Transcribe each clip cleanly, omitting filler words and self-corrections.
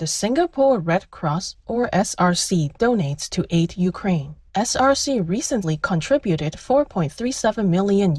The Singapore Red Cross, or SRC, donates to aid Ukraine. SRC recently contributed $4.37 million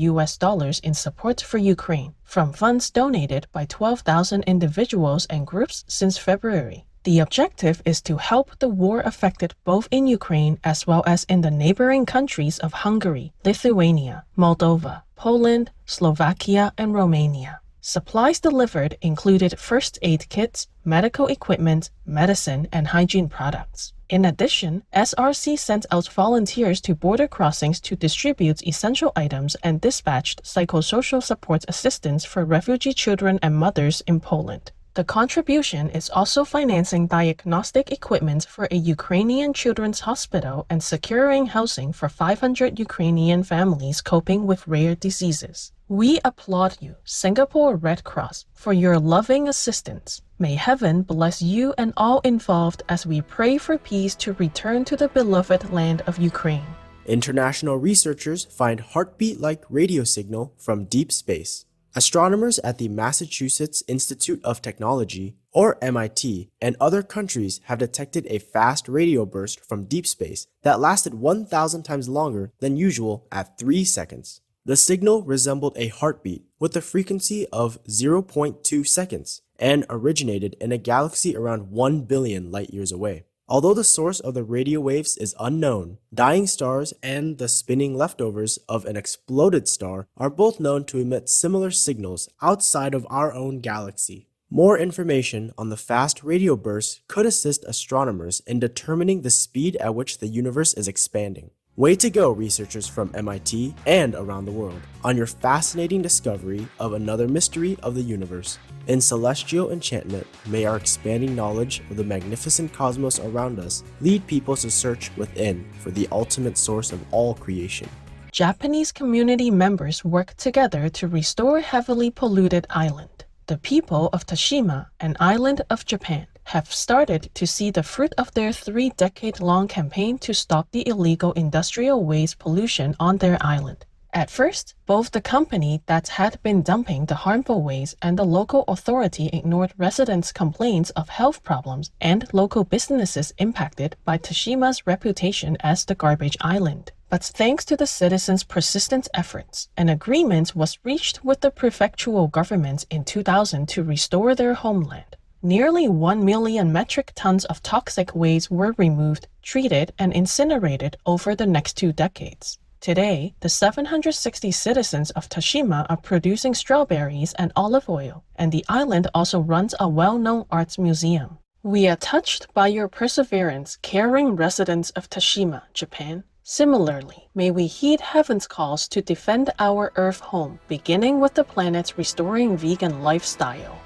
in support for Ukraine from funds donated by 12,000 individuals and groups since February. The objective is to help the war affected both in Ukraine as well as in the neighboring countries of Hungary, Lithuania, Moldova, Poland, Slovakia, and Romania. Supplies delivered included first aid kits, medical equipment, medicine, and hygiene products. In addition, SRC sent out volunteers to border crossings to distribute essential items and dispatched psychosocial support assistance for refugee children and mothers in Poland. The contribution is also financing diagnostic equipment for a Ukrainian children's hospital and securing housing for 500 Ukrainian families coping with rare diseases. We applaud you, Singapore Red Cross, for your loving assistance. May heaven bless you and all involved as we pray for peace to return to the beloved land of Ukraine. International researchers find heartbeat-like radio signal from deep space. Astronomers at the Massachusetts Institute of Technology, or MIT, and other countries have detected a fast radio burst from deep space that lasted 1,000 times longer than usual at 3 seconds. The signal resembled a heartbeat with a frequency of 0.2 seconds and originated in a galaxy around 1 billion light-years away. Although the source of the radio waves is unknown, dying stars and the spinning leftovers of an exploded star are both known to emit similar signals outside of our own galaxy. More information on the fast radio bursts could assist astronomers in determining the speed at which the universe is expanding. Way to go, researchers from MIT and around the world, on your fascinating discovery of another mystery of the universe. In celestial enchantment, may our expanding knowledge of the magnificent cosmos around us lead people to search within for the ultimate source of all creation. Japanese community members work together to restore heavily polluted island. The people of Tashima, an island of Japan, have started to see the fruit of their 3-decade-long campaign to stop the illegal industrial waste pollution on their island. At first, both the company that had been dumping the harmful waste and the local authority ignored residents' complaints of health problems and local businesses impacted by Tashima's reputation as the garbage island. But thanks to the citizens' persistent efforts, an agreement was reached with the prefectural government in 2000 to restore their homeland. Nearly 1 million metric tons of toxic waste were removed, treated, and incinerated over the next 2 decades. Today, the 760 citizens of Tashima are producing strawberries and olive oil, and the island also runs a well-known arts museum. We are touched by your perseverance, caring residents of Tashima, Japan. Similarly, may we heed heaven's calls to defend our Earth home, beginning with the planet's restoring vegan lifestyle.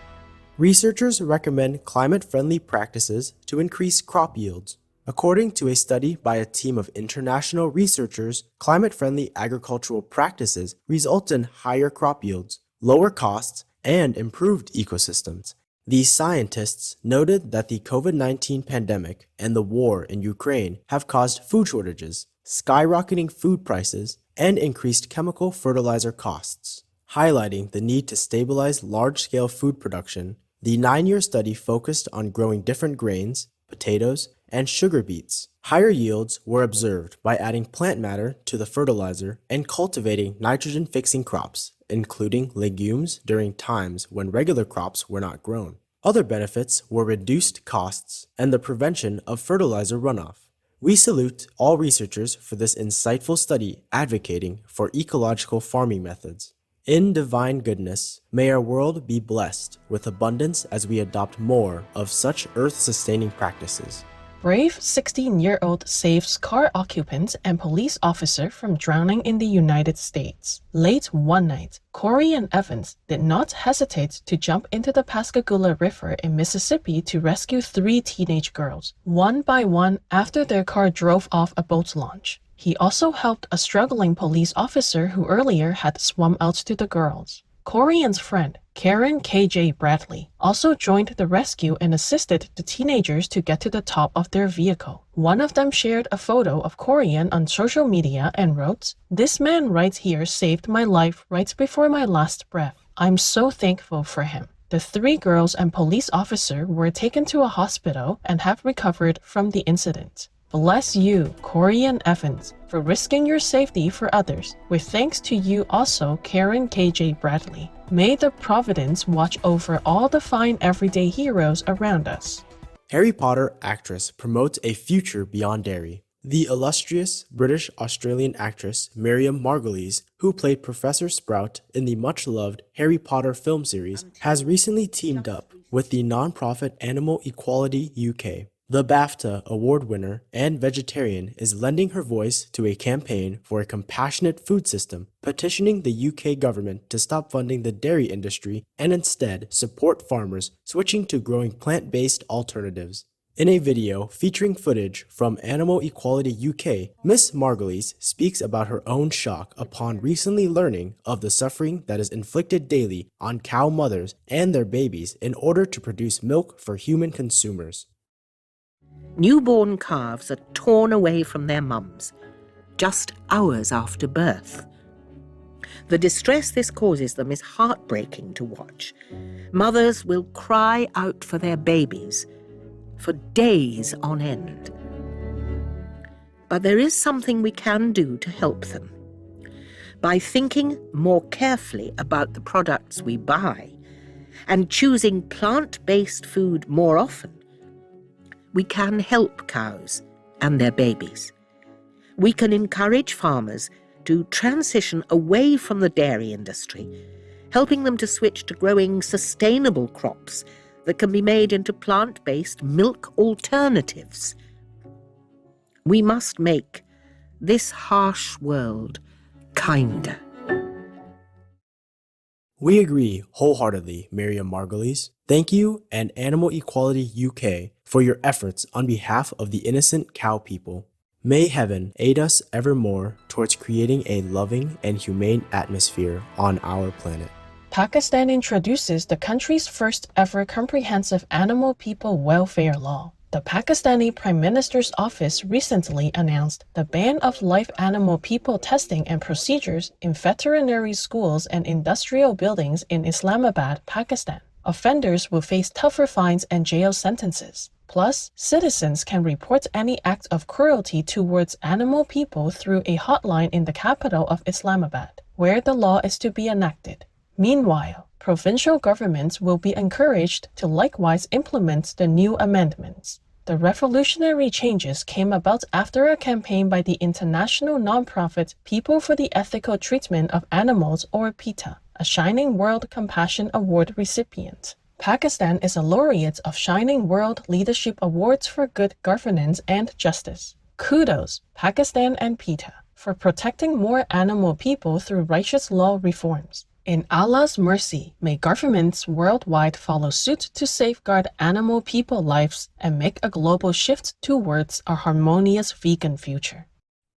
Researchers recommend climate-friendly practices to increase crop yields. According to a study by a team of international researchers, climate-friendly agricultural practices result in higher crop yields, lower costs, and improved ecosystems. These scientists noted that the COVID-19 pandemic and the war in Ukraine have caused food shortages, skyrocketing food prices, and increased chemical fertilizer costs. Highlighting the need to stabilize large-scale food production, the 9-year study focused on growing different grains, potatoes, and sugar beets. Higher yields were observed by adding plant matter to the fertilizer and cultivating nitrogen-fixing crops, including legumes during times when regular crops were not grown. Other benefits were reduced costs and the prevention of fertilizer runoff. We salute all researchers for this insightful study advocating for ecological farming methods. In divine goodness, may our world be blessed with abundance as we adopt more of such earth-sustaining practices. Brave 16-year-old saves car occupant and police officer from drowning in the United States. Late one night, Corey and Evans did not hesitate to jump into the Pascagoula River in Mississippi to rescue 3 teenage girls, one by one after their car drove off a boat launch. He also helped a struggling police officer who earlier had swum out to the girls. Corian's friend, Karen K.J. Bradley, also joined the rescue and assisted the teenagers to get to the top of their vehicle. One of them shared a photo of Corian on social media and wrote, "This man right here saved my life right before my last breath. I'm so thankful for him." The 3 girls and police officer were taken to a hospital and have recovered from the incident. Bless you, Corey and Evans, for risking your safety for others, with thanks to you also, Karen KJ Bradley. May the Providence watch over all the fine everyday heroes around us. Harry Potter actress promotes a future beyond dairy. The illustrious British-Australian actress Miriam Margolyes, who played Professor Sprout in the much-loved Harry Potter film series, has recently teamed up with the non-profit Animal Equality UK. The BAFTA award winner and vegetarian is lending her voice to a campaign for a compassionate food system, petitioning the UK government to stop funding the dairy industry and instead support farmers switching to growing plant-based alternatives. In a video featuring footage from Animal Equality UK, Ms. Margolyes speaks about her own shock upon recently learning of the suffering that is inflicted daily on cow mothers and their babies in order to produce milk for human consumers. Newborn calves are torn away from their mums just hours after birth. The distress this causes them is heartbreaking to watch. Mothers will cry out for their babies for days on end. But there is something we can do to help them. By thinking more carefully about the products we buy and choosing plant-based food more often, we can help cows and their babies. We can encourage farmers to transition away from the dairy industry, helping them to switch to growing sustainable crops that can be made into plant-based milk alternatives. We must make this harsh world kinder. We agree wholeheartedly, Miriam Margolyes. Thank you and Animal Equality UK for your efforts on behalf of the innocent cow people. May heaven aid us evermore towards creating a loving and humane atmosphere on our planet. Pakistan introduces the country's first ever comprehensive animal people welfare law. The Pakistani Prime Minister's office recently announced the ban of live animal people testing and procedures in veterinary schools and industrial buildings in Islamabad, Pakistan. Offenders will face tougher fines and jail sentences. Plus, citizens can report any act of cruelty towards animal people through a hotline in the capital of Islamabad, where the law is to be enacted. Meanwhile, provincial governments will be encouraged to likewise implement the new amendments. The revolutionary changes came about after a campaign by the international nonprofit People for the Ethical Treatment of Animals, or PETA, a Shining World Compassion Award recipient. Pakistan is a laureate of Shining World Leadership Awards for Good Governance and Justice. Kudos, Pakistan and PETA, for protecting more animal people through righteous law reforms. In Allah's mercy, may governments worldwide follow suit to safeguard animal people lives and make a global shift towards a harmonious vegan future.